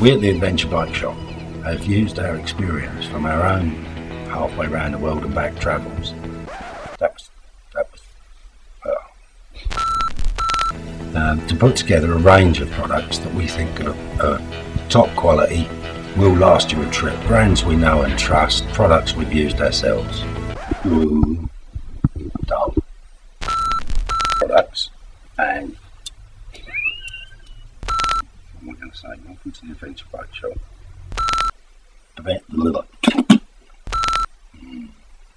We at the Adventure Bike Shop have used our experience from our own halfway around the world and back travels. To put together a range of products that we think are top quality, will last you a trip. Brands we know and trust, products we've used ourselves. Dumb products, and what am I going to say? Welcome to the Adventure Bike Shop.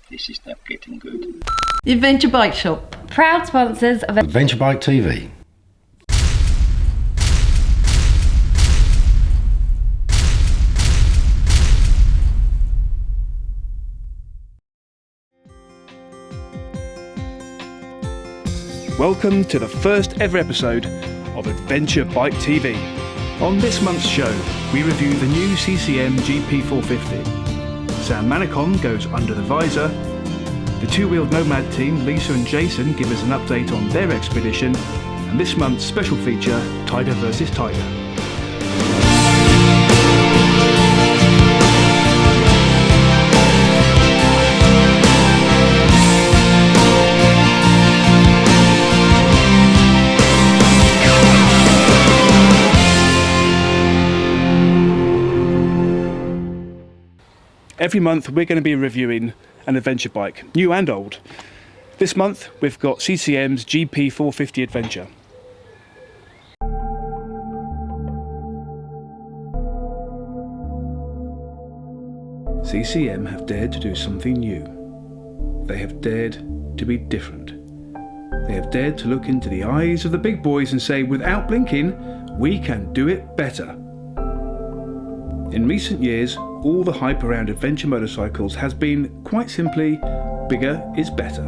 This is now getting good. The Adventure Bike Shop, proud sponsors of Adventure Bike TV. Welcome to the first ever episode of Adventure Bike TV. On this month's show, we review the new CCM GP450. Sam Manicon goes under the visor. The two-wheeled Nomad team, Lisa and Jason, give us an update on their expedition. And this month's special feature, Tiger vs Tiger. Every month we're going to be reviewing an adventure bike, new and old. This month we've got CCM's GP450 Adventure. CCM have dared to do something new. They have dared to be different. They have dared to look into the eyes of the big boys and say, without blinking, we can do it better. In recent years, all the hype around adventure motorcycles has been, quite simply, bigger is better.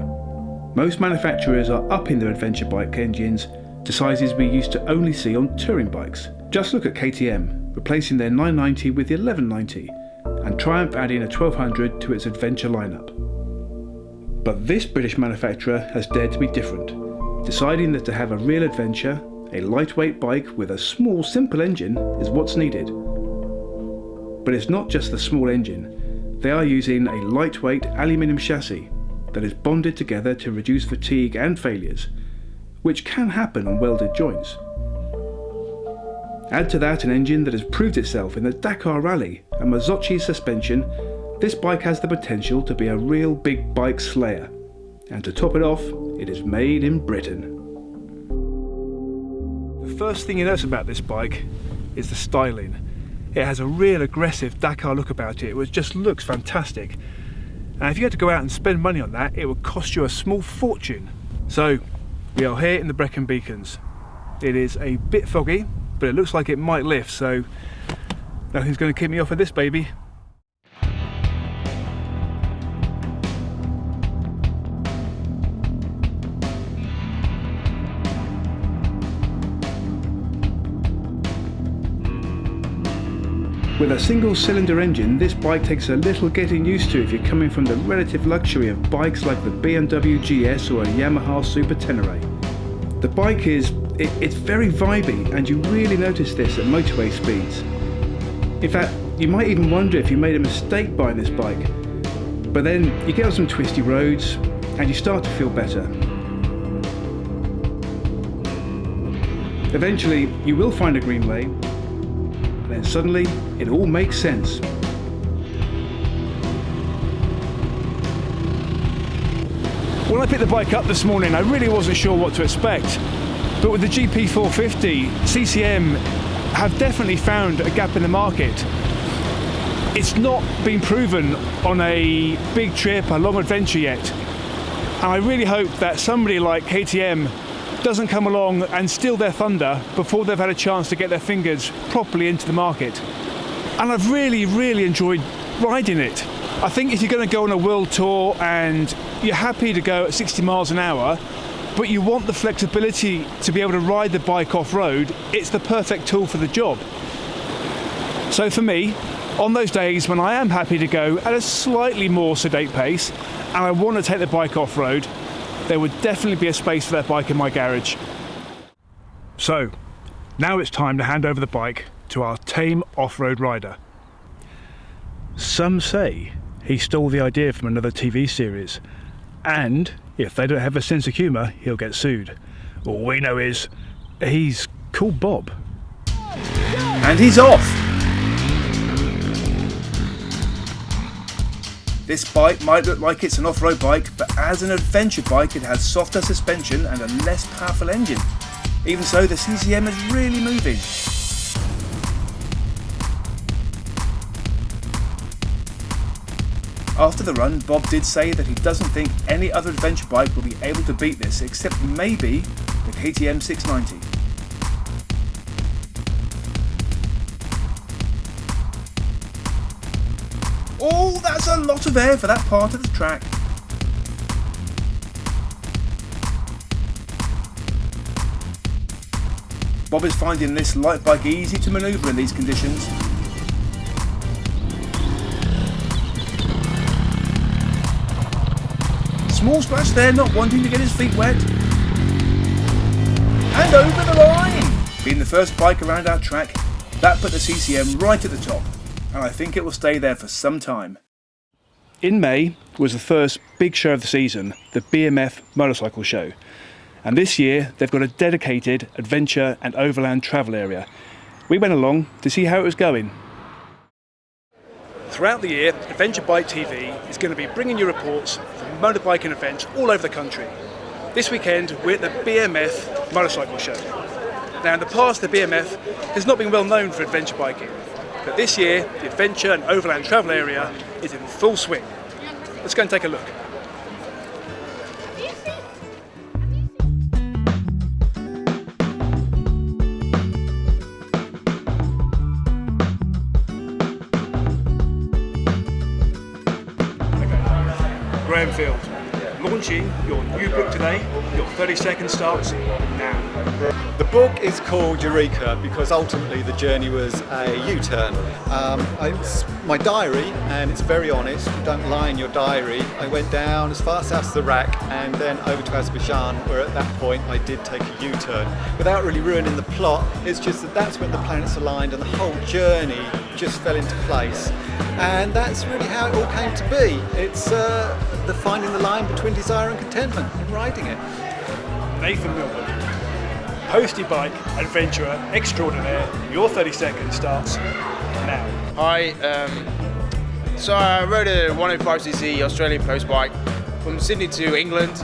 Most manufacturers are upping their adventure bike engines to sizes we used to only see on touring bikes. Just look at KTM, replacing their 990 with the 1190, and Triumph adding a 1200 to its adventure lineup. But this British manufacturer has dared to be different, deciding that to have a real adventure, a lightweight bike with a small, simple engine is what's needed. But it's not just the small engine. They are using a lightweight aluminium chassis that is bonded together to reduce fatigue and failures, which can happen on welded joints. Add to that an engine that has proved itself in the Dakar Rally and Mazzocchi's suspension, this bike has the potential to be a real big bike slayer. And to top it off, it is made in Britain. The first thing you notice about this bike is the styling. It has a real aggressive Dakar look about it, which just looks fantastic. And if you had to go out and spend money on that, it would cost you a small fortune. So, we are here in the Brecon Beacons. It is a bit foggy, but it looks like it might lift, so nothing's going to keep me off of this baby. With a single-cylinder engine, this bike takes a little getting used to if you're coming from the relative luxury of bikes like the BMW GS or a Yamaha Super Tenere. The bike it's very vibey, and you really notice this at motorway speeds. In fact, you might even wonder if you made a mistake buying this bike. But then you get on some twisty roads, and you start to feel better. Eventually, you will find a green lane, then suddenly it all makes sense. When I picked the bike up this morning, I really wasn't sure what to expect. But with the GP450, CCM have definitely found a gap in the market. It's not been proven on a big trip, a long adventure yet. And I really hope that somebody like KTM doesn't come along and steal their thunder before they've had a chance to get their fingers properly into the market. And I've really enjoyed riding it. I think if you're going to go on a world tour and you're happy to go at 60 miles an hour, but you want the flexibility to be able to ride the bike off-road, it's the perfect tool for the job. So for me, on those days when I am happy to go at a slightly more sedate pace and I want to take the bike off-road, there would definitely be a space for that bike in my garage. So, now it's time to hand over the bike to our tame off-road rider. Some say he stole the idea from another TV series, and if they don't have a sense of humour, he'll get sued. All we know is he's called Bob. And he's off! This bike might look like it's an off-road bike, but as an adventure bike it has softer suspension and a less powerful engine. Even so, the CCM is really moving. After the run, Bob did say that he doesn't think any other adventure bike will be able to beat this, except maybe the KTM 690. Oh, that's a lot of air for that part of the track. Bob is finding this light bike easy to manoeuvre in these conditions. Small splash there, not wanting to get his feet wet. And over the line! Being the first bike around our track, that put the CCM right at the top. And I think it will stay there for some time. In May was the first big show of the season, the BMF Motorcycle Show. And this year they've got a dedicated adventure and overland travel area. We went along to see how it was going. Throughout the year, Adventure Bike TV is going to be bringing you reports from motorbiking events all over the country. This weekend we're at the BMF Motorcycle Show. Now in the past the BMF has not been well known for adventure biking, but this year the adventure and overland travel area is in full swing. Let's go and take a look. Field. Launching your new book today. Your 30 seconds starts now. The book is called Eureka because ultimately the journey was a U-turn. It's my diary, and it's very honest. You don't lie in your diary. I went down as far south as the Rack and then over to Azerbaijan, where at that point I did take a U-turn. Without really ruining the plot, it's just that that's when the planets aligned and the whole journey just fell into place. And that's really how it all came to be. It's the finding the line between desire and contentment in riding it. Nathan Milburn, postie bike adventurer extraordinaire. Your 30 seconds starts now. Hi, so I rode a 105cc Australian post bike from Sydney to England,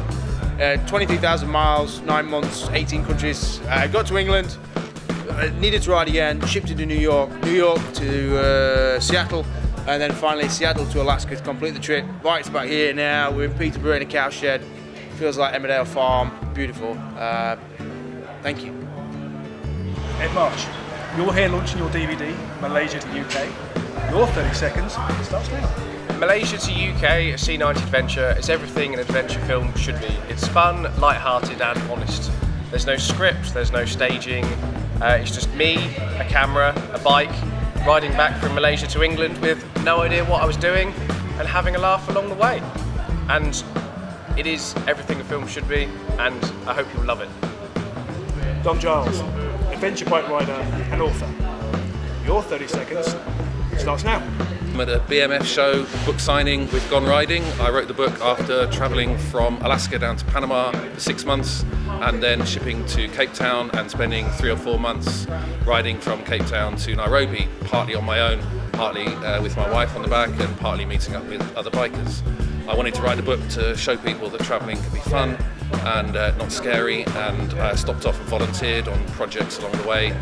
23,000 miles, 9 months, 18 countries. I got to England, needed to ride again, shipped it to New York to Seattle, and then finally Seattle to Alaska to complete the trip. Bike's back here now, we're in Peterborough in a cowshed. Feels like Emmerdale Farm, beautiful. Thank you. Ed Marsh, you're here launching your DVD, Malaysia to UK. Your 30 seconds starts now. Malaysia to UK, a C90 adventure, is everything an adventure film should be. It's fun, light-hearted and honest. There's no script, there's no staging. It's just me, a camera, a bike, riding back from Malaysia to England with no idea what I was doing and having a laugh along the way. And it is everything a film should be, and I hope you'll love it. Don Giles, adventure bike rider and author. Your 30 seconds starts now. I'm at a BMF show, book signing with Gone Riding. I wrote the book after travelling from Alaska down to Panama for 6 months and then shipping to Cape Town and spending 3 or 4 months riding from Cape Town to Nairobi, partly on my own, partly with my wife on the back and partly meeting up with other bikers. I wanted to write a book to show people that travelling can be fun and not scary, and I stopped off and volunteered on projects along the way,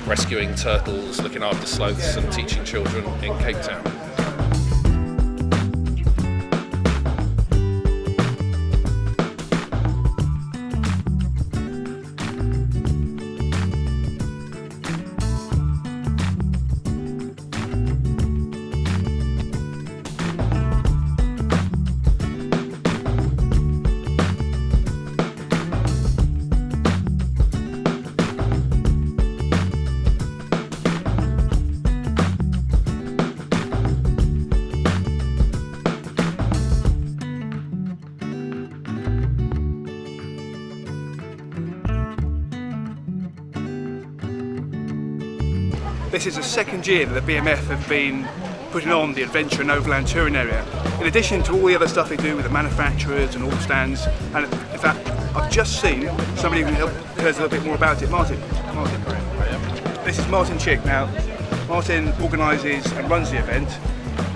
rescuing turtles, looking after sloths and teaching children in Cape Town. This is the second year that the BMF have been putting on the adventure and overland touring area, in addition to all the other stuff they do with the manufacturers and all the stands. And in fact, I've just seen somebody who can help tell us a little bit more about it. Martin. This is Martin Chick. Now, Martin organises and runs the event.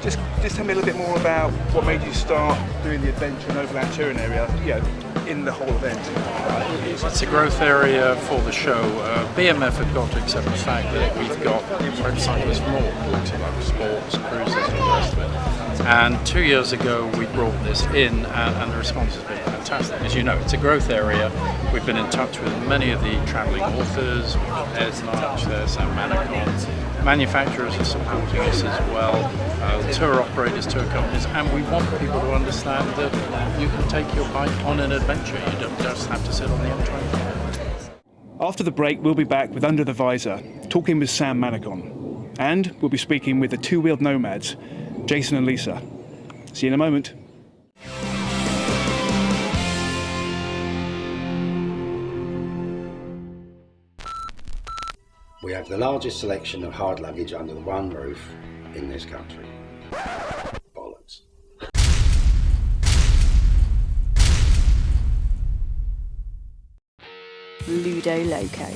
Just tell me a little bit more about what made you start doing the adventure and overland touring area, in the whole event. It's a growth area for the show. BMF have got to accept the fact that we've got motorcyclists from all walks of life, sports, cruises and the rest of it. And 2 years ago we brought this in and the response has been fantastic. As you know, it's a growth area. We've been in touch with many of the travelling authors, there's March, there's Sam Manacon. Manufacturers are supporting us as well, tour operators, tour companies, and we want people to understand that you can take your bike on an adventure. You don't just have to sit on the M20. After the break, we'll be back with Under the Visor, talking with Sam Manacon. And we'll be speaking with the two-wheeled nomads, Jason and Lisa. See you in a moment. We have the largest selection of hard luggage under the one roof in this country. Bollocks. Ludo Loco.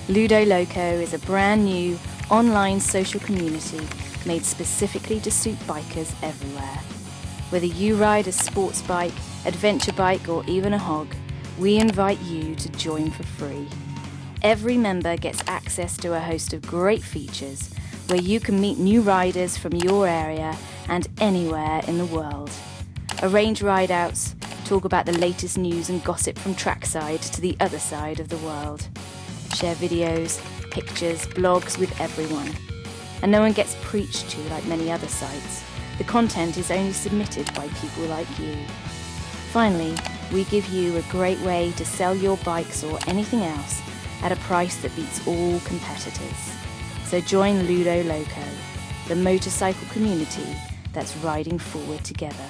Ludo Loco is a brand new online social community made specifically to suit bikers everywhere. Whether you ride a sports bike, adventure bike or even a hog, we invite you to join for free. Every member gets access to a host of great features where you can meet new riders from your area and anywhere in the world. Arrange ride-outs, talk about the latest news and gossip from trackside to the other side of the world. Share videos, pictures, blogs with everyone. And no one gets preached to like many other sites. The content is only submitted by people like you. Finally, we give you a great way to sell your bikes or anything else at a price that beats all competitors. So join Ludo Loco, the motorcycle community that's riding forward together.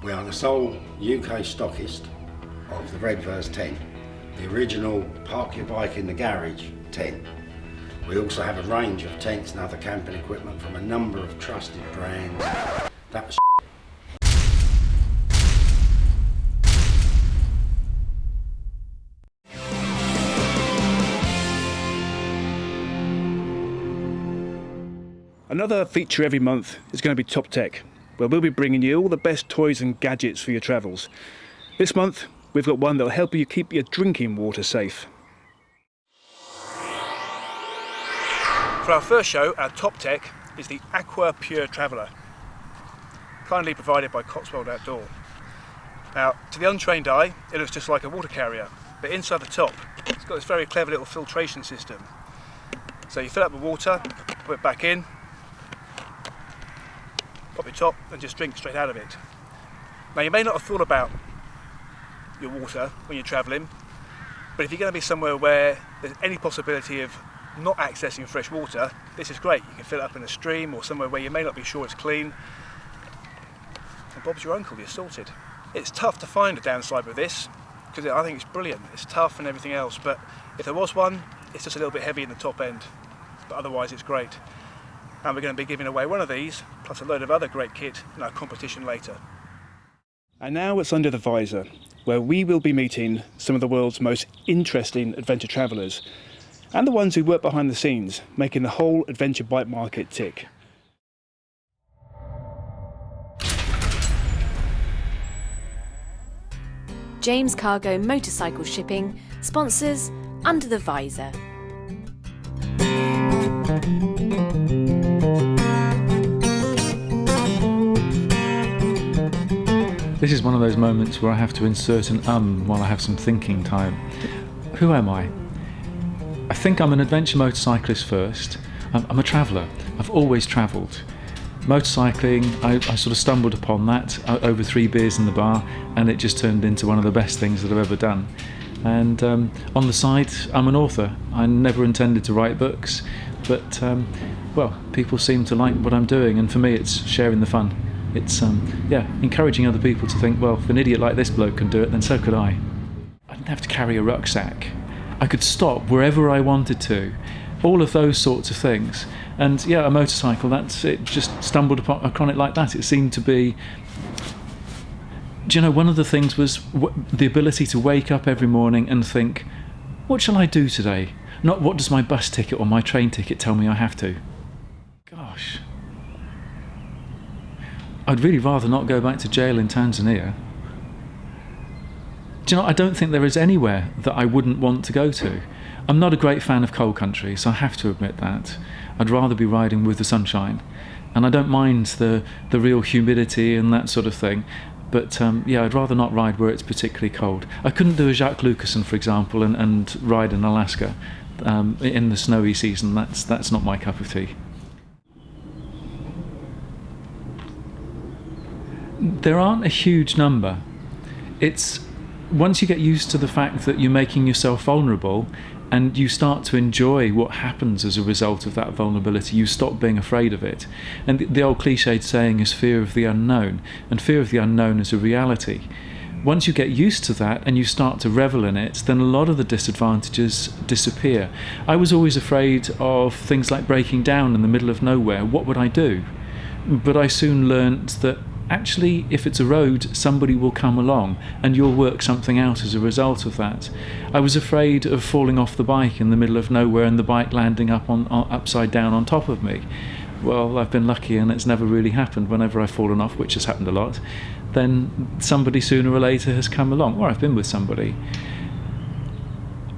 We are the sole UK stockist of the Redverse 10, the original park your bike in the garage 10. We also have a range of tents and other camping equipment from a number of trusted brands. That was Another feature every month is going to be Top Tech, where we'll be bringing you all the best toys and gadgets for your travels. This month, we've got one that will help you keep your drinking water safe. For our first show, our Top Tech is the Aqua Pure Traveller, kindly provided by Cotswold Outdoor. Now, to the untrained eye, it looks just like a water carrier, but inside the top, it's got this very clever little filtration system. So you fill up with water, put it back in, pop your top and just drink straight out of it. Now you may not have thought about your water when you're travelling, but if you're going to be somewhere where there's any possibility of not accessing fresh water, this is great. You can fill it up in a stream or somewhere where you may not be sure it's clean. And Bob's your uncle, you're sorted. It's tough to find a downside with this, because I think it's brilliant. It's tough and everything else, but if there was one, it's just a little bit heavy in the top end, but otherwise it's great. And we're going to be giving away one of these, plus a load of other great kit in our competition later. And now it's Under the Visor, where we will be meeting some of the world's most interesting adventure travellers, and the ones who work behind the scenes, making the whole adventure bike market tick. James Cargo Motorcycle Shipping sponsors Under the Visor. This is one of those moments where I have to insert an while I have some thinking time. Who am I? I think I'm an adventure motorcyclist first. I'm a traveller. I've always travelled. Motorcycling, I sort of stumbled upon that over 3 beers in the bar, and it just turned into one of the best things that I've ever done. And on the side, I'm an author. I never intended to write books, but well, people seem to like what I'm doing, and for me it's sharing the fun. It's encouraging other people to think, well, if an idiot like this bloke can do it, then so could I. I didn't have to carry a rucksack. I could stop wherever I wanted to, all of those sorts of things. And yeah, a motorcycle, that's it, just stumbled upon it like that. It seemed to be, do you know, one of the things was the ability to wake up every morning and think, what shall I do today? Not what does my bus ticket or my train ticket tell me I have to. Gosh. I'd really rather not go back to jail in Tanzania. Do you know, I don't think there is anywhere that I wouldn't want to go to. I'm not a great fan of cold countries, I have to admit that. I'd rather be riding with the sunshine. And I don't mind the real humidity and that sort of thing. But yeah, I'd rather not ride where it's particularly cold. I couldn't do a Jacques Lucassen, for example, and ride in Alaska in the snowy season. That's not my cup of tea. There aren't a huge number. It's once you get used to the fact that you're making yourself vulnerable and you start to enjoy what happens as a result of that vulnerability, you stop being afraid of it. And the old cliched saying is fear of the unknown, and fear of the unknown is a reality. Once you get used to that and you start to revel in it, then a lot of the disadvantages disappear. I was always afraid of things like breaking down in the middle of nowhere. What would I do? But I soon learnt that actually, if it's a road, somebody will come along and you'll work something out as a result of that. I was afraid of falling off the bike in the middle of nowhere and the bike landing upside down on top of me. Well, I've been lucky and it's never really happened. Whenever I've fallen off, which has happened a lot, then somebody sooner or later has come along, or I've been with somebody.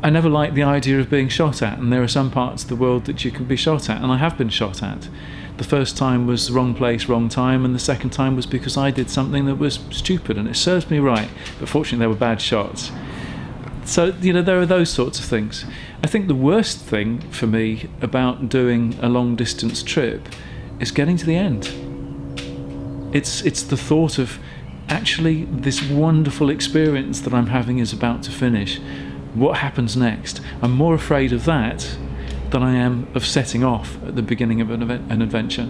I never liked the idea of being shot at, and there are some parts of the world that you can be shot at, and I have been shot at. The first time was wrong place, wrong time, and the second time was because I did something that was stupid, and it serves me right, but fortunately they were bad shots. So, you know, there are those sorts of things. I think the worst thing for me about doing a long distance trip is getting to the end. It's the thought of, actually, this wonderful experience that I'm having is about to finish. What happens next? I'm more afraid of that than I am of setting off at the beginning of an adventure.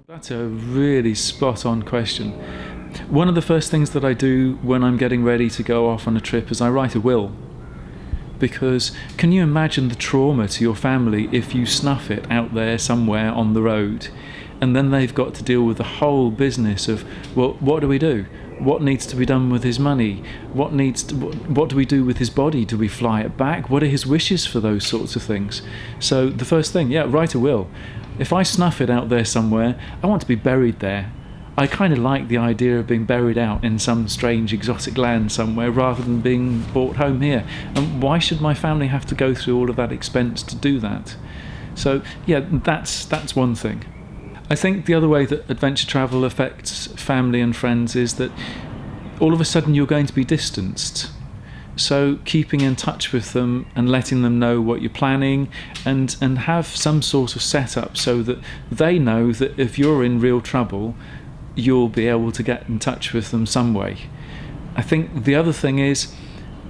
That's a really spot-on question. One of the first things that I do when I'm getting ready to go off on a trip is I write a will. Because can you imagine the trauma to your family if you snuff it out there somewhere on the road, and then they've got to deal with the whole business of, well, what do we do? What needs to be done with his money? What do we do with his body? Do we fly it back? What are his wishes for those sorts of things? So the first thing, yeah, write a will. If I snuff it out there somewhere, I want to be buried there. I kind of like the idea of being buried out in some strange exotic land somewhere rather than being brought home here. And why should my family have to go through all of that expense to do that? So yeah, that's one thing. I think the other way that adventure travel affects family and friends is that all of a sudden you're going to be distanced. So keeping in touch with them and letting them know what you're planning and have some sort of setup so that they know that if you're in real trouble, you'll be able to get in touch with them some way. I think the other thing is,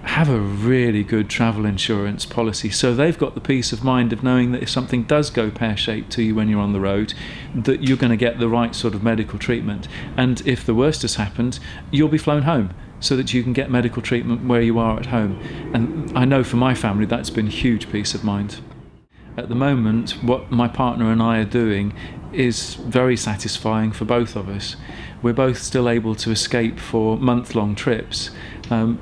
have a really good travel insurance policy so they've got the peace of mind of knowing that if something does go pear-shaped to you when you're on the road, that you're going to get the right sort of medical treatment, and if the worst has happened, you'll be flown home so that you can get medical treatment where you are at home. And I know for my family that's been huge peace of mind. At the moment, what my partner and I are doing is very satisfying for both of us. We're both still able to escape for month-long trips,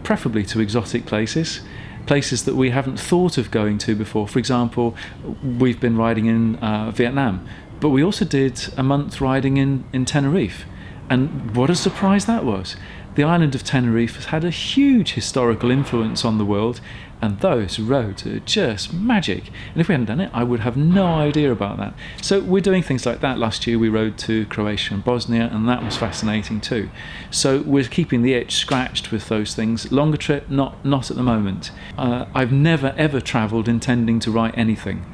preferably to exotic places that we haven't thought of going to before. For example, we've been riding in Vietnam, but we also did a month riding in Tenerife. And what a surprise that was. The island of Tenerife has had a huge historical influence on the world, and those roads are just magic. And if we hadn't done it, I would have no idea about that. So we're doing things like that. Last year we rode to Croatia and Bosnia, and that was fascinating too. So we're keeping the itch scratched with those things. Longer trip, not at the moment. I've never ever travelled intending to write anything.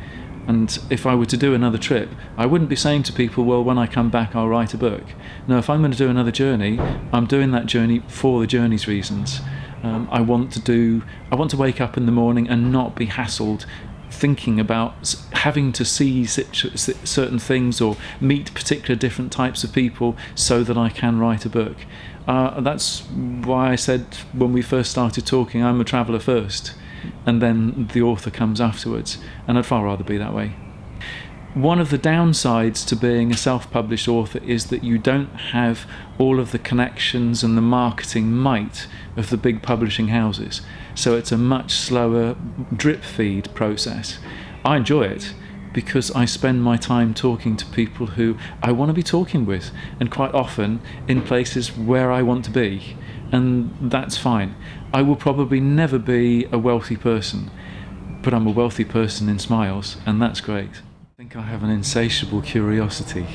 And if I were to do another trip, I wouldn't be saying to people, well, when I come back, I'll write a book. No, if I'm going to do another journey, I'm doing that journey for the journey's reasons. I want to wake up in the morning and not be hassled thinking about having to see certain things or meet particular different types of people so that I can write a book. That's why I said when we first started talking, I'm a traveller first. and then the author comes afterwards, and I'd far rather be that way. One of the downsides to being a self-published author is that you don't have all of the connections and the marketing might of the big publishing houses, so it's a much slower drip feed process. I enjoy it because I spend my time talking to people who I want to be talking with, and quite often in places where I want to be, and that's fine. I will probably never be a wealthy person, but I'm a wealthy person in smiles, and that's great. I think I have an insatiable curiosity.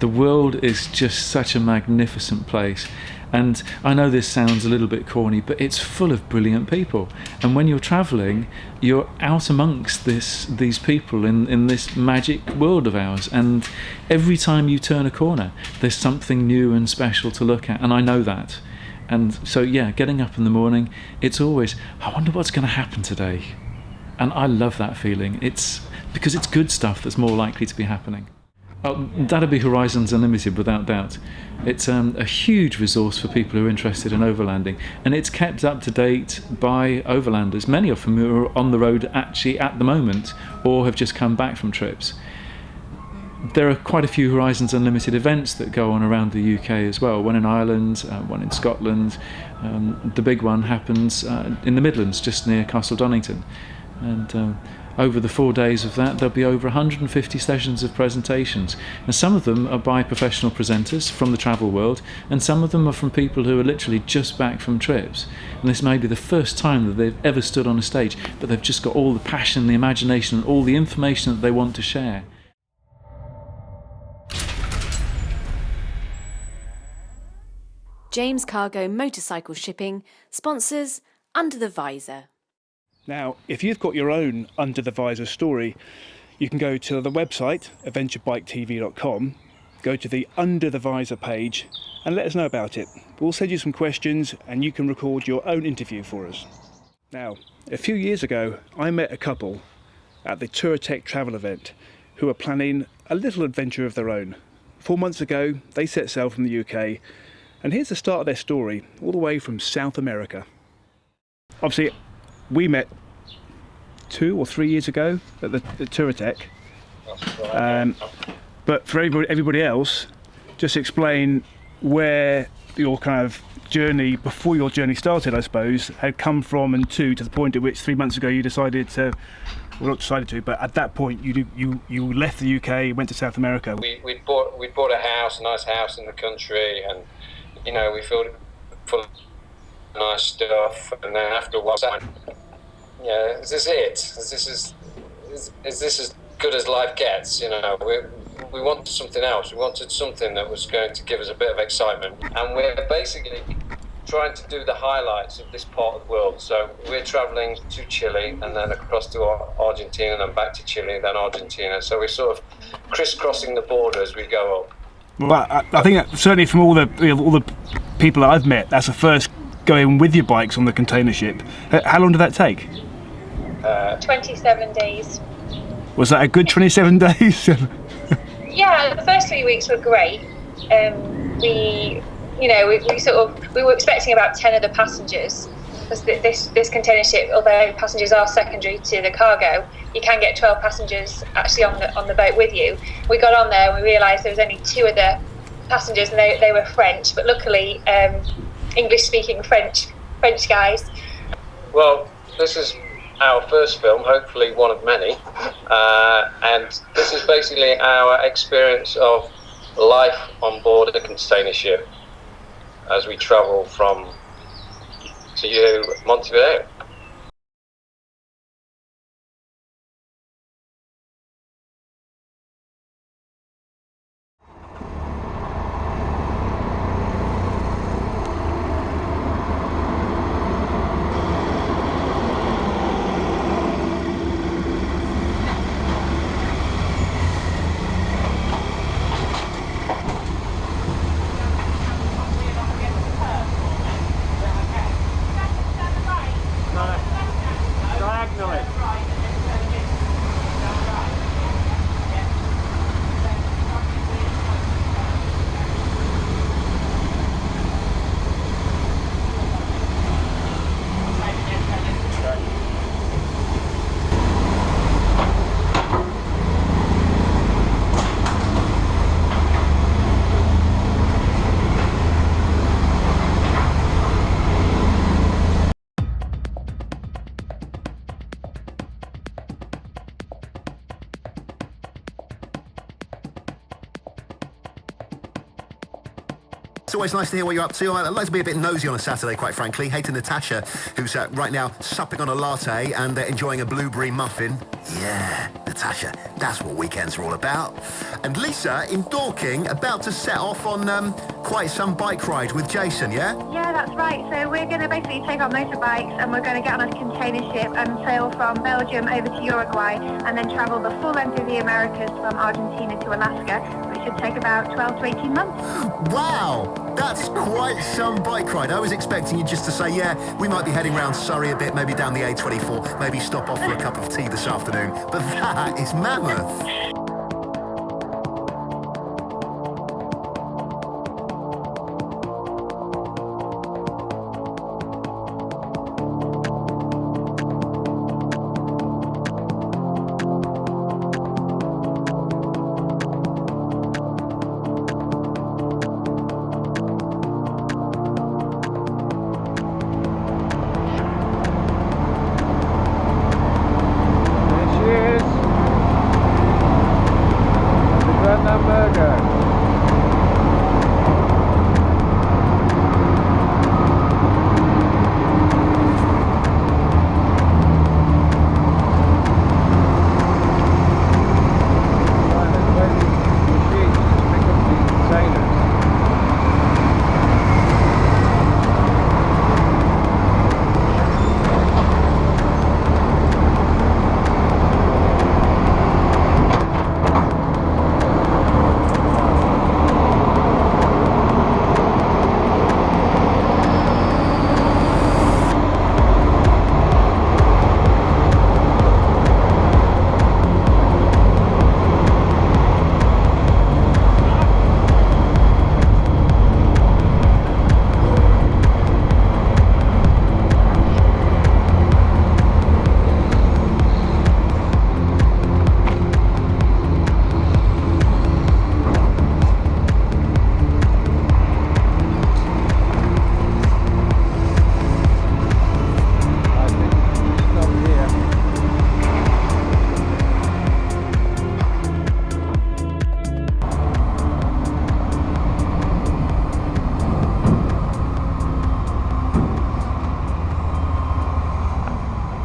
The world is just such a magnificent place, and I know this sounds a little bit corny, but it's full of brilliant people, and when you're travelling you're out amongst these people in this magic world of ours, and every time you turn a corner there's something new and special to look at, and I know that. And so yeah, getting up in the morning, it's always, I wonder what's going to happen today, and I love that feeling. It's because it's good stuff that's more likely to be happening. That'd be Horizons Unlimited, without doubt. It's a huge resource for people who are interested in overlanding, and it's kept up to date by overlanders, many of whom are on the road actually at the moment or have just come back from trips. There are quite a few Horizons Unlimited events that go on around the UK as well, one in Ireland, one in Scotland. The big one happens in the Midlands, just near Castle Donington. And over the 4 days of that, there'll be over 150 sessions of presentations, and some of them are by professional presenters from the travel world, and some of them are from people who are literally just back from trips, and this may be the first time that they've ever stood on a stage, but they've just got all the passion, the imagination, and all the information that they want to share. James Cargo Motorcycle Shipping sponsors Under the Visor. Now, if you've got your own Under the Visor story, you can go to the website, adventurebiketv.com, go to the Under the Visor page and let us know about it. We'll send you some questions and you can record your own interview for us. Now, a few years ago, I met a couple at the Touratech travel event who were planning a little adventure of their own. 4 months ago, they set sail from the UK, and here's the start of their story, all the way from South America. Obviously, we met 2 or 3 years ago at the Touratech. But for everybody else, just explain where your kind of journey, before your journey started, I suppose, had come from and to the point at which 3 months ago you decided to, well, not decided to, but at that point you left the UK, went to South America. We'd bought a house, a nice house in the country, and you know, we filled it full of nice stuff, and then after a while, yeah, is this it? Is this as good as life gets? You know, we wanted something else. We wanted something that was going to give us a bit of excitement, and we're basically trying to do the highlights of this part of the world. So we're traveling to Chile and then across to Argentina and then back to Chile, then Argentina. So we're sort of crisscrossing the border as we go up. Well, I think that certainly from all the people that I've met, that's the first going with your bikes on the container ship. How long did that take? 27 days. Was that a good 27 days? Yeah, the first 3 weeks were great. We were expecting about 10 other passengers, because this container ship, although passengers are secondary to the cargo, you can get 12 passengers actually on the boat with you. We got on there and we realised there was only 2 other passengers, and they were French, but luckily English-speaking French guys. Well, this is our first film, hopefully one of many, and this is basically our experience of life on board a container ship as we travel from to Montevideo. It's always nice to hear what you're up to. I'd like to be a bit nosy on a Saturday, quite frankly. Hey to Natasha, who's right now supping on a latte and enjoying a blueberry muffin. Yeah, Natasha, that's what weekends are all about. And Lisa in Dorking, about to set off on quite some bike ride with Jason, yeah? Yeah, that's right. So we're going to basically take our motorbikes and we're going to get on a container ship and sail from Belgium over to Uruguay and then travel the full length of the Americas from Argentina to Alaska, which should take about 12 to 18 months. Wow! That's quite some bike ride. I was expecting you just to say, yeah, we might be heading round Surrey a bit, maybe down the A24, maybe stop off for a cup of tea this afternoon. But that is mammoth.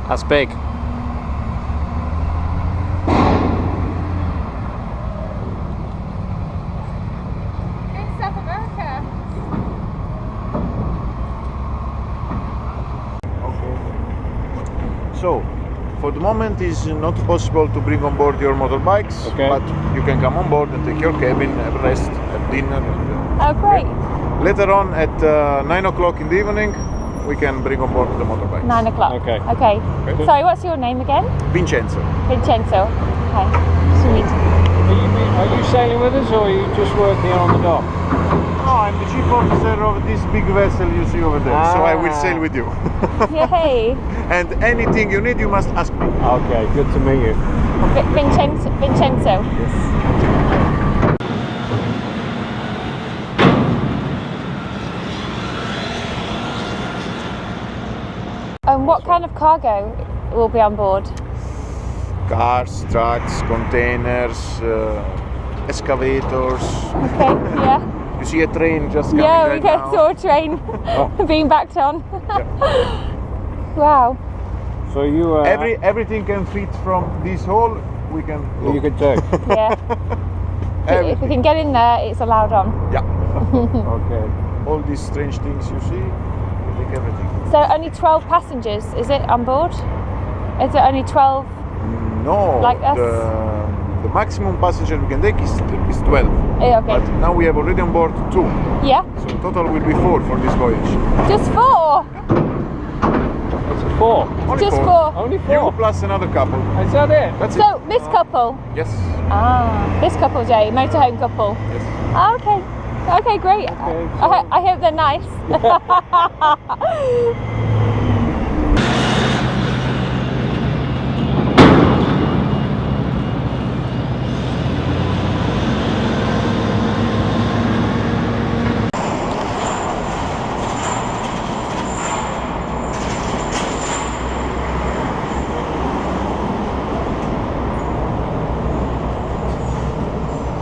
That's big. In South America. So, for the moment it's not possible to bring on board your motorbikes, but you can come on board and take your cabin, have a rest, have dinner. Oh, great. Later on at 9 o'clock in the evening, we can bring on board the motorbikes. 9 o'clock. Okay. Okay. Sorry, what's your name again? Vincenzo. Vincenzo. Okay. Sweet. Are you sailing with us or are you just working on the dock? No, I'm the chief officer of this big vessel you see over there, so I will sail with you. Yay. And anything you need, you must ask me. Okay, good to meet you. Vincenzo. Yes. And what kind of cargo will be on board? Cars, trucks, containers, excavators. Okay, yeah. You see a train just coming Yeah, right we now. saw a train being backed on. Wow. So you everything can fit from this hole. We can. You can take. Yeah. If we can get in there, it's allowed on. Yeah. Okay. All these strange things you see, we take everything. So only 12 passengers, is it, on board? Is it only 12? No. Like us? The maximum passenger we can take is 12. Yeah, okay. But now we have already on board 2. Yeah. So total will be 4 for this voyage. Just 4? It's 4. Only Just 4. 4. Only 4. You plus another couple. Is that it? That's it. So this couple? Yes. Ah, this couple, Jay, motorhome couple. Yes. Ah, okay. Okay, great. Okay, I hope they're nice.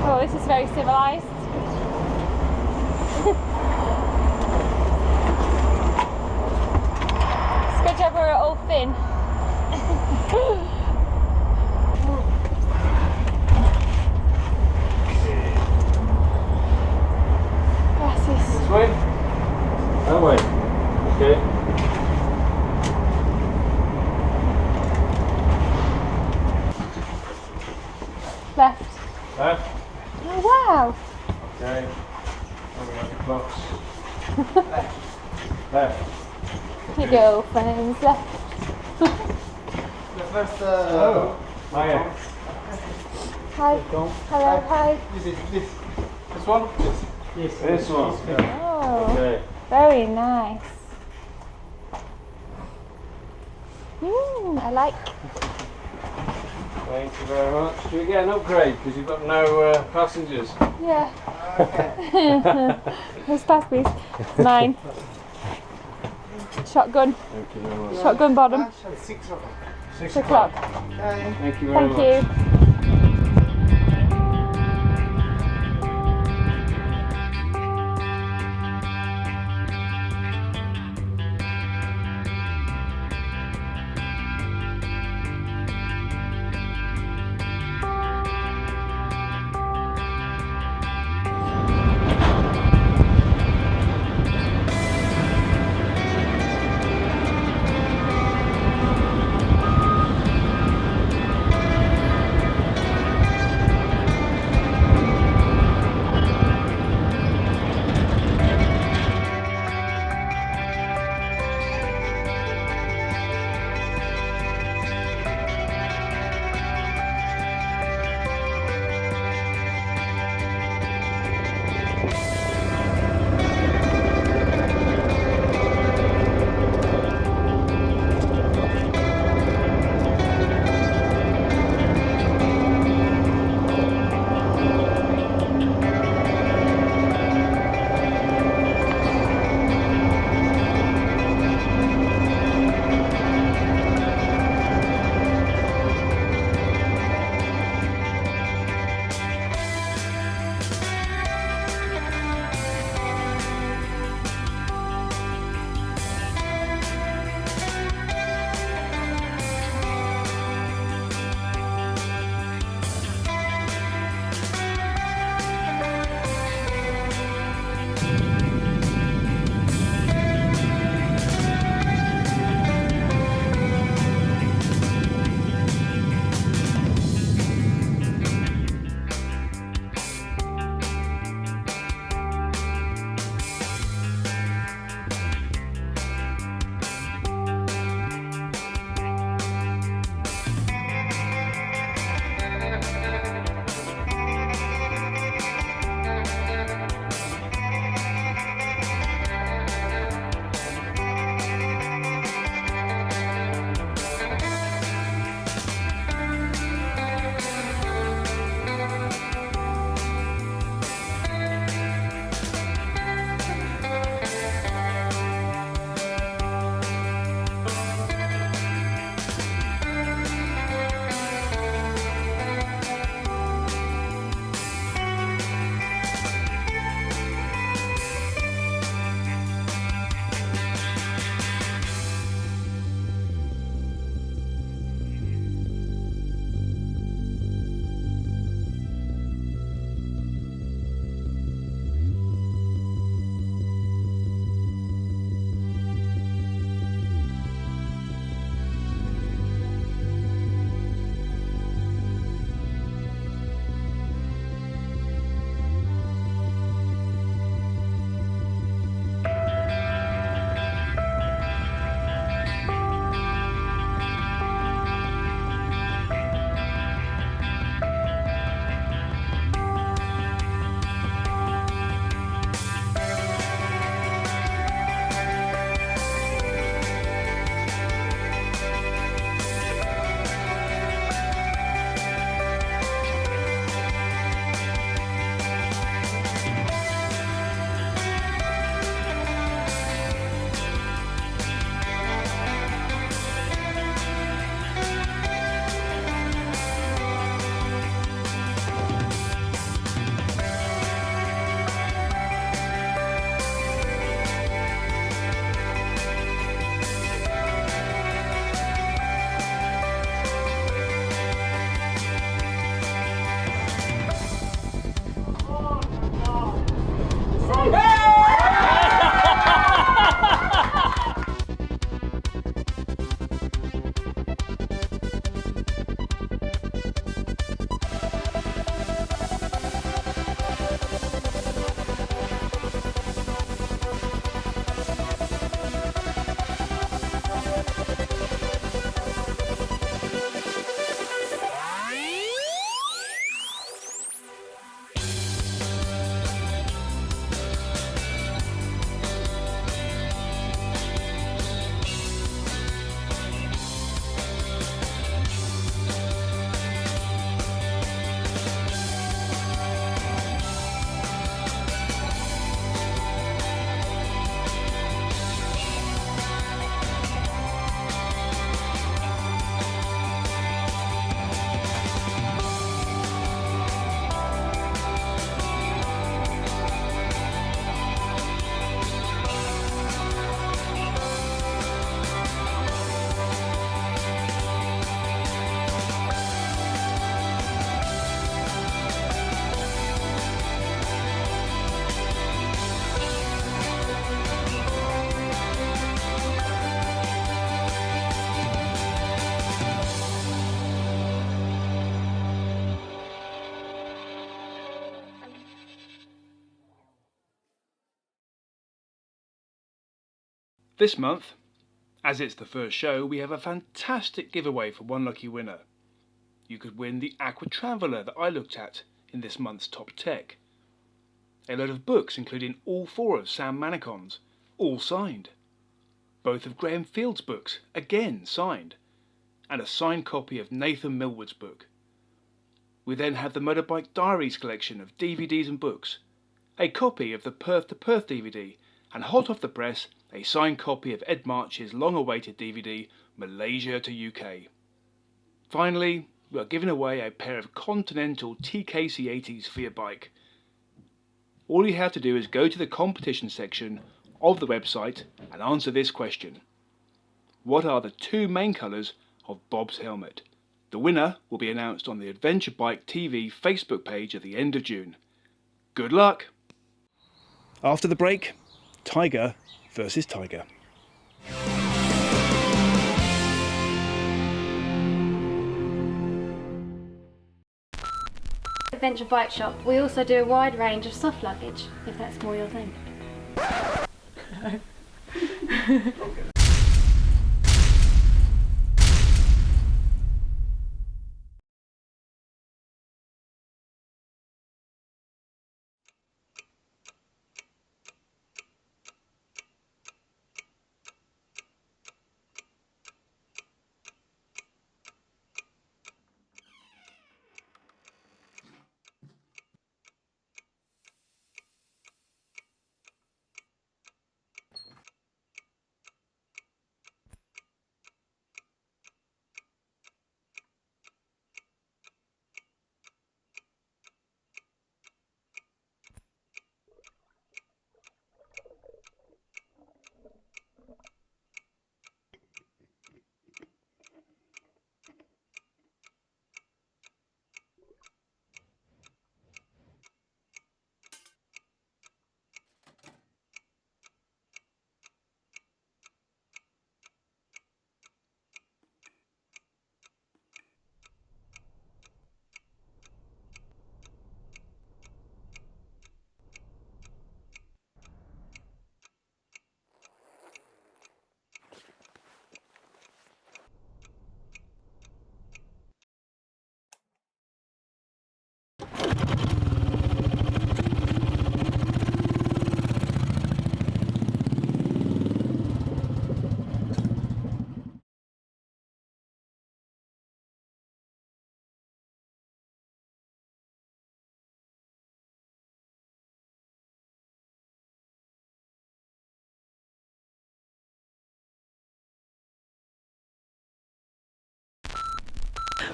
Oh, this is very civilized. muffin. Glasses. This way? That way. Okay. Left. Left. Oh wow. Okay. Coming out the clocks. Left. Your girlfriend's left. The first. Oh. Hiya. Hi. Hello. Hi. This one? Yes. This one. Oh. Okay. Very nice. I like. Thank you very much. Do we get an upgrade because you've got no passengers? Yeah. Who's pass, please? Mine. Shotgun. Thank you very much. Shotgun bottom. 6 o'clock. Thank you very much. Thank you. This month, as it's the first show, we have a fantastic giveaway for one lucky winner. You could win the Aqua Traveller that I looked at in this month's Top Tech. A load of books including all 4 of Sam Manicon's, all signed. Both of Graham Field's books, again signed. And a signed copy of Nathan Millwood's book. We then have the Motorbike Diaries collection of DVDs and books, a copy of the Perth to Perth DVD, and hot off the press, a signed copy of Ed March's long-awaited DVD, Malaysia to UK. Finally, we are giving away a pair of Continental TKC80s for your bike. All you have to do is go to the competition section of the website and answer this question. What are the 2 main colours of Bob's helmet? The winner will be announced on the Adventure Bike TV Facebook page at the end of June. Good luck! After the break, Tiger versus Tiger. Adventure Bike Shop. We also do a wide range of soft luggage, if that's more your thing.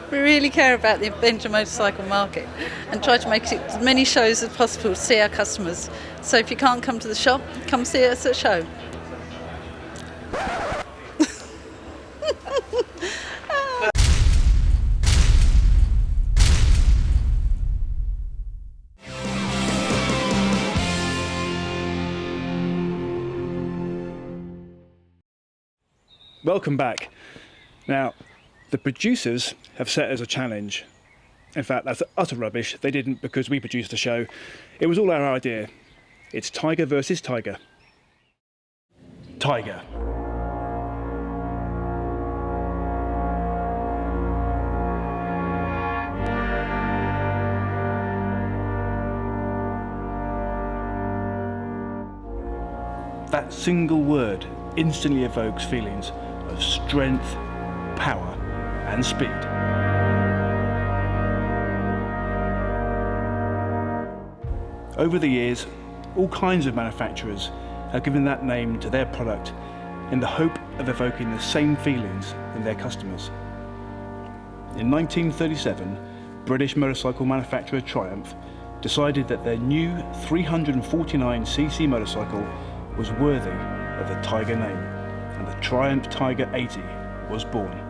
We really care about the adventure motorcycle market and try to make it as many shows as possible to see our customers. So if you can't come to the shop, come see us at a show. Welcome back. Now, the producers have set us a challenge. In fact, that's utter rubbish. They didn't, because we produced the show. It was all our idea. It's Tiger versus Tiger. Tiger. That single word instantly evokes feelings of strength, power, and speed. Over the years, all kinds of manufacturers have given that name to their product in the hope of evoking the same feelings in their customers. In 1937, British motorcycle manufacturer Triumph decided that their new 349cc motorcycle was worthy of the Tiger name, and the Triumph Tiger 80 was born.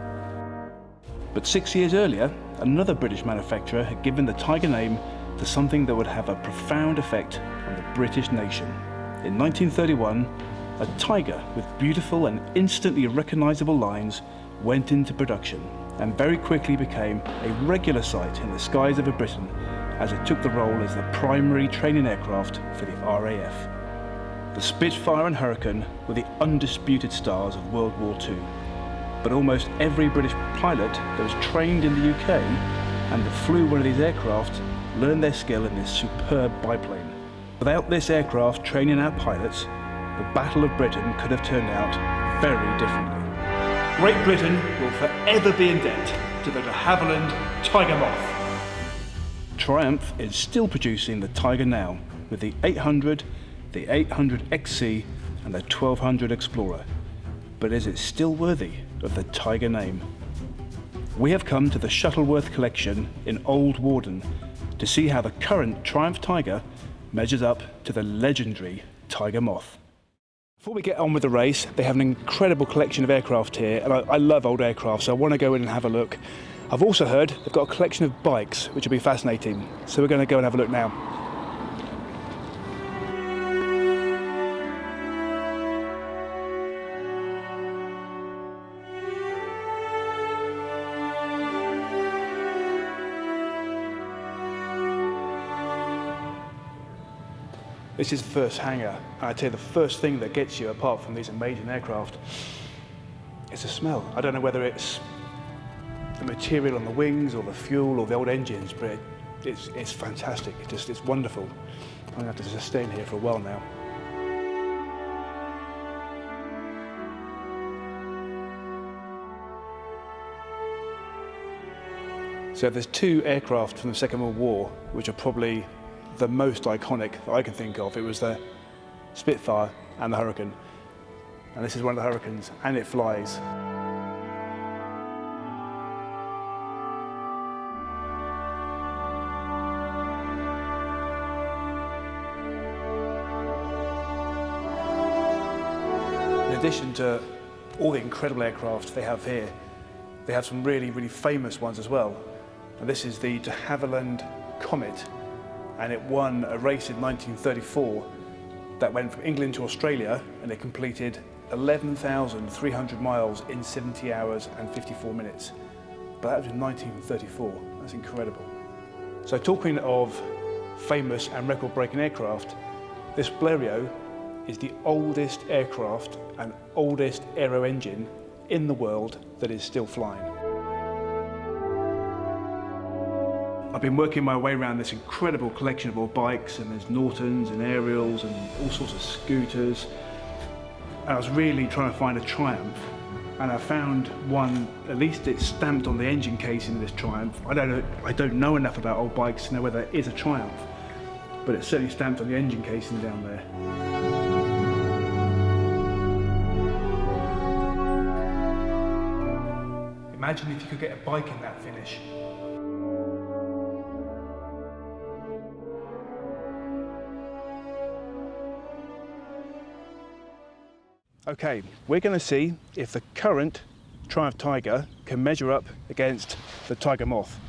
But 6 years earlier, another British manufacturer had given the Tiger name to something that would have a profound effect on the British nation. In 1931, a Tiger with beautiful and instantly recognisable lines went into production and very quickly became a regular sight in the skies over Britain as it took the role as the primary training aircraft for the RAF. The Spitfire and Hurricane were the undisputed stars of World War II. But almost every British pilot that was trained in the UK and that flew one of these aircraft learned their skill in this superb biplane. Without this aircraft training our pilots, the Battle of Britain could have turned out very differently. Great Britain will forever be in debt to the de Havilland Tiger Moth. Triumph is still producing the Tiger now with the 800, the 800 XC and the 1200 Explorer. But is it still worthy of the Tiger name? We have come to the Shuttleworth collection in Old Warden to see how the current Triumph Tiger measures up to the legendary Tiger Moth. Before we get on with the race, they have an incredible collection of aircraft here, and I love old aircraft, so I want to go in and have a look. I've also heard they've got a collection of bikes, which will be fascinating, so we're going to go and have a look now. This is the first hangar, and I tell you the first thing that gets you, apart from these amazing aircraft, is the smell. I don't know whether it's the material on the wings or the fuel or the old engines, but it's fantastic. It's wonderful. I'm going to have to just stay in here for a while now. So there's two aircraft from the Second World War which are probably the most iconic that I can think of. It was the Spitfire and the Hurricane. And this is one of the Hurricanes, and it flies. In addition to all the incredible aircraft they have here, they have some really, really famous ones as well. And this is the de Havilland Comet, and it won a race in 1934 that went from England to Australia, and it completed 11,300 miles in 70 hours and 54 minutes. But that was in 1934. That's incredible. So talking of famous and record-breaking aircraft, this Blériot is the oldest aircraft and oldest aero engine in the world that is still flying. I've been working my way around this incredible collection of old bikes, and there's Nortons and Ariels and all sorts of scooters. And I was really trying to find a Triumph, and I found one, at least it's stamped on the engine casing of this Triumph. I don't know enough about old bikes to know whether it is a Triumph, but it's certainly stamped on the engine casing down there. Imagine if you could get a bike in that finish. Okay, we're going to see if the current Triumph Tiger can measure up against the Tiger Moth.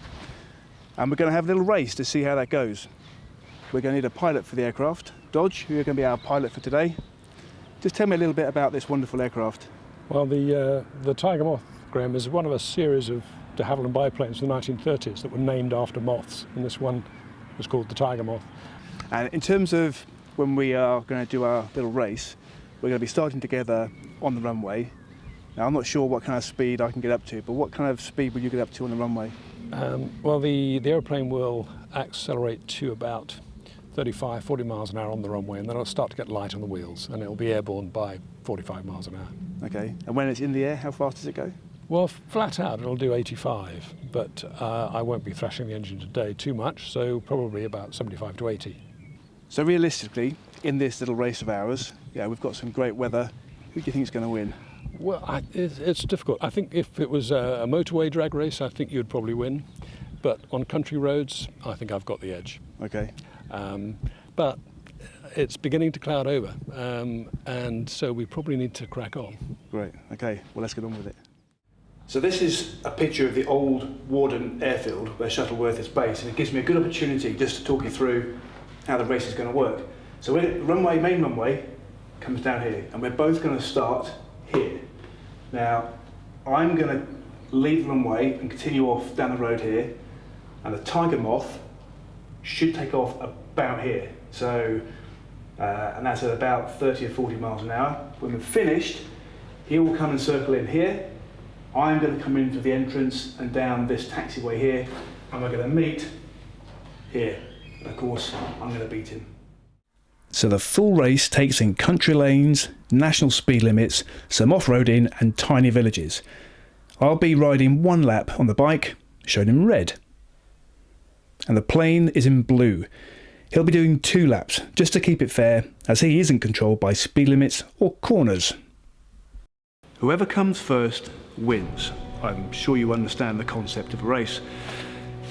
And we're going to have a little race to see how that goes. We're going to need a pilot for the aircraft. Dodge, you're going to be our pilot for today. Just tell me a little bit about this wonderful aircraft. Well, the Tiger Moth, Graham, is one of a series of de Havilland biplanes from the 1930s that were named after moths, and this one was called the Tiger Moth. And in terms of when we are going to do our little race, we're going to be starting together on the runway. Now, I'm not sure what kind of speed I can get up to, but what kind of speed will you get up to on the runway? Well, the aeroplane will accelerate to about 35, 40 miles an hour on the runway, and then it'll start to get light on the wheels, and it'll be airborne by 45 miles an hour. Okay, and when it's in the air, how fast does it go? Well, flat out, it'll do 85, but I won't be thrashing the engine today too much, so probably about 75 to 80. So realistically, in this little race of ours, yeah, we've got some great weather. Who do you think is going to win? Well, it's difficult. I think if it was a motorway drag race, I think you'd probably win. But on country roads, I think I've got the edge. Okay. But it's beginning to cloud over, and so we probably need to crack on. Great. Okay, well, let's get on with it. So this is a picture of the old Warden airfield where Shuttleworth is based, and it gives me a good opportunity just to talk you through how the race is going to work. So the main runway comes down here, and we're both going to start here. Now, I'm going to leave the runway and continue off down the road here, and the Tiger Moth should take off about here. So and that's at about 30 or 40 miles an hour. When we're finished, he will come and circle in here. I'm going to come into the entrance and down this taxiway here, and we're going to meet here. And of course, I'm going to beat him. So the full race takes in country lanes, national speed limits, some off-roading and tiny villages. I'll be riding 1 lap on the bike, shown in red. And the plane is in blue. He'll be doing 2 laps, just to keep it fair, as he isn't controlled by speed limits or corners. Whoever comes first wins. I'm sure you understand the concept of a race.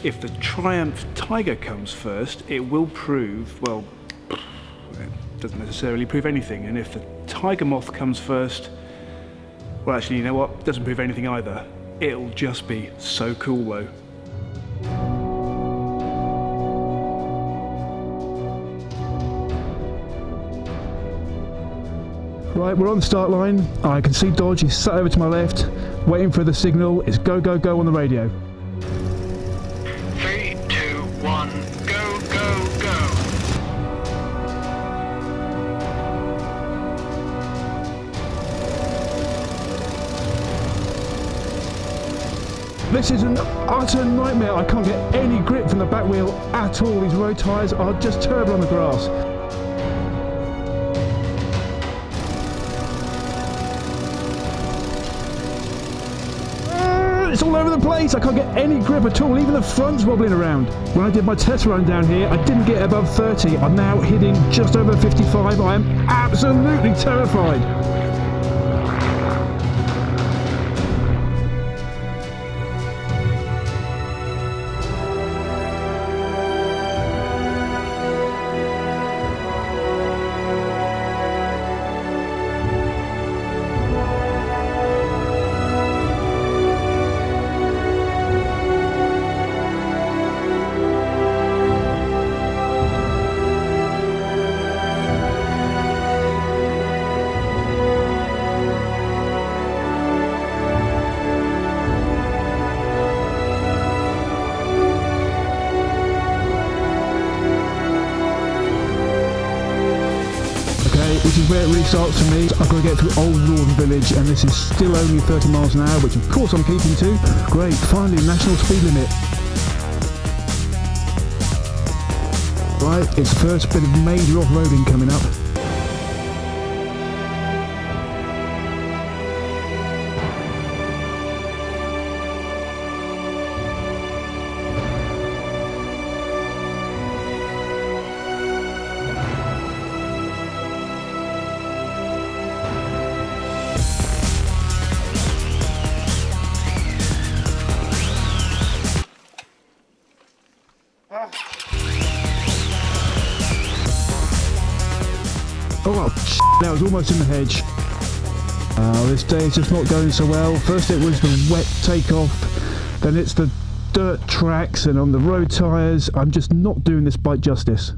If the Triumph Tiger comes first, it will prove, well, it doesn't necessarily prove anything. And if the Tiger Moth comes first, well, actually, you know what? It doesn't prove anything either. It'll just be so cool, though. Right, we're on the start line. I can see Dodge, he's sat over to my left, waiting for the signal. It's go, go, go on the radio. 3, 2, 1, go, go, go. This is an utter nightmare. I can't get any grip from the back wheel at all. These road tyres are just terrible on the grass. It's all over the place. I can't get any grip at all. Even the front's wobbling around. When I did my test run down here, I didn't get above 30. I'm now hitting just over 55. I am absolutely terrified. This is where it really starts for me. I've got to get through Old Northern Village, and this is still only 30 miles an hour, which of course I'm keeping to. Great, finally national speed limit. Right, it's the first bit of major off-roading coming up. Oh, that was almost in the hedge. This day is just not going so well. First it was the wet takeoff, then it's the dirt tracks and on the road tyres. I'm just not doing this bike justice.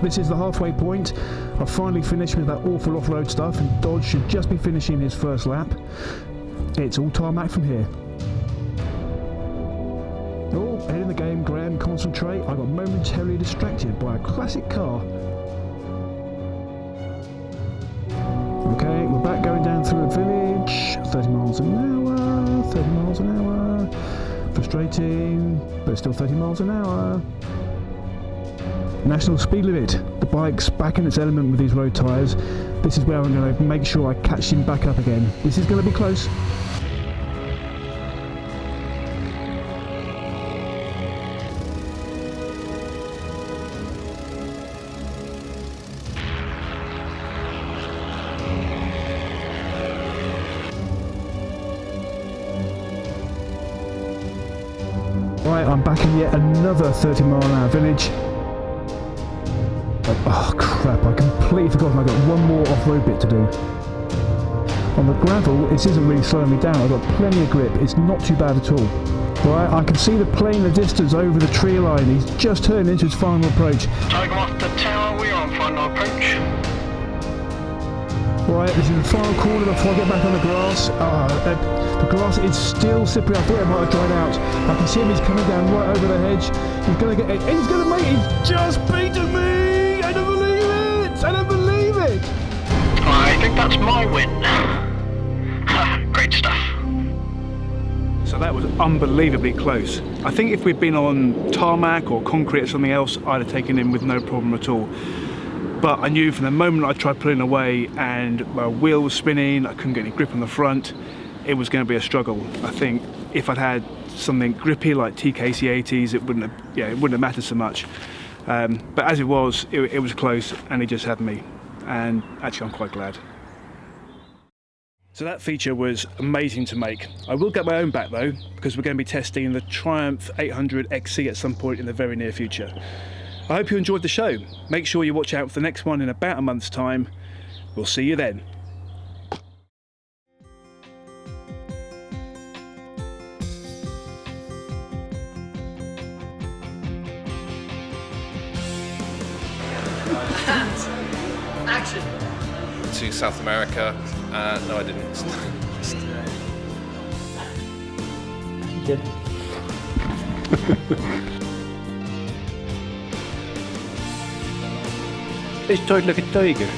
This is the halfway point. I've finally finished with that awful off-road stuff, and Dodge should just be finishing his first lap. It's all tarmac from here. Oh, ahead in the game, Graham, concentrate. I got momentarily distracted by a classic car. Okay, we're back going down through a village. 30 miles an hour, 30 miles an hour. Frustrating, but still 30 miles an hour. National speed limit. The bike's back in its element with these road tyres. This is where I'm going to make sure I catch him back up again. This is going to be close. Right, I'm back in yet another 30-mile-an-hour village. Oh crap, I completely forgotten I've got one more off-road bit to do. On the gravel, this isn't really slowing me down. I've got plenty of grip. It's not too bad at all. Right, I can see the plane in the distance over the tree line. He's just turned into his final approach. Tiger off the tower, we're on final approach. Right, this is the final corner before I get back on the grass. The grass is still slippery. I thought it might have dried out. I can see him. He's coming down right over the hedge. He's going to get it. He's going to make it. He's just beaten me. I don't believe it. I don't believe it. I think that's my win. Great stuff. So that was unbelievably close. I think if we'd been on tarmac or concrete or something else, I'd have taken him with no problem at all. But I knew from the moment I tried pulling away and my wheel was spinning, I couldn't get any grip on the front, it was going to be a struggle. I think if I'd had something grippy like TKC80s, it wouldn't have mattered so much. But as it was close, and he just had me. And actually, I'm quite glad. So that feature was amazing to make. I will get my own back though, because we're going to be testing the Triumph 800 XC at some point in the very near future. I hope you enjoyed the show. Make sure you watch out for the next one in about a month's time. We'll see you then. Action! To South America. No, I didn't. It's tied like a tiger.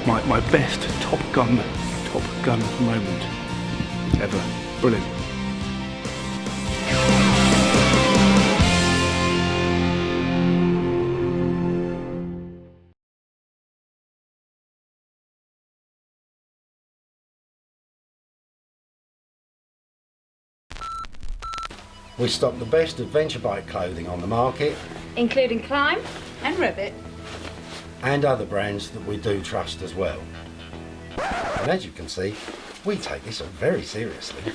My best Top Gun moment ever. Brilliant. We stock the best adventure bike clothing on the market, Including Climb and Ribbit. and other brands that we do trust as well. And as you can see, we take this very seriously.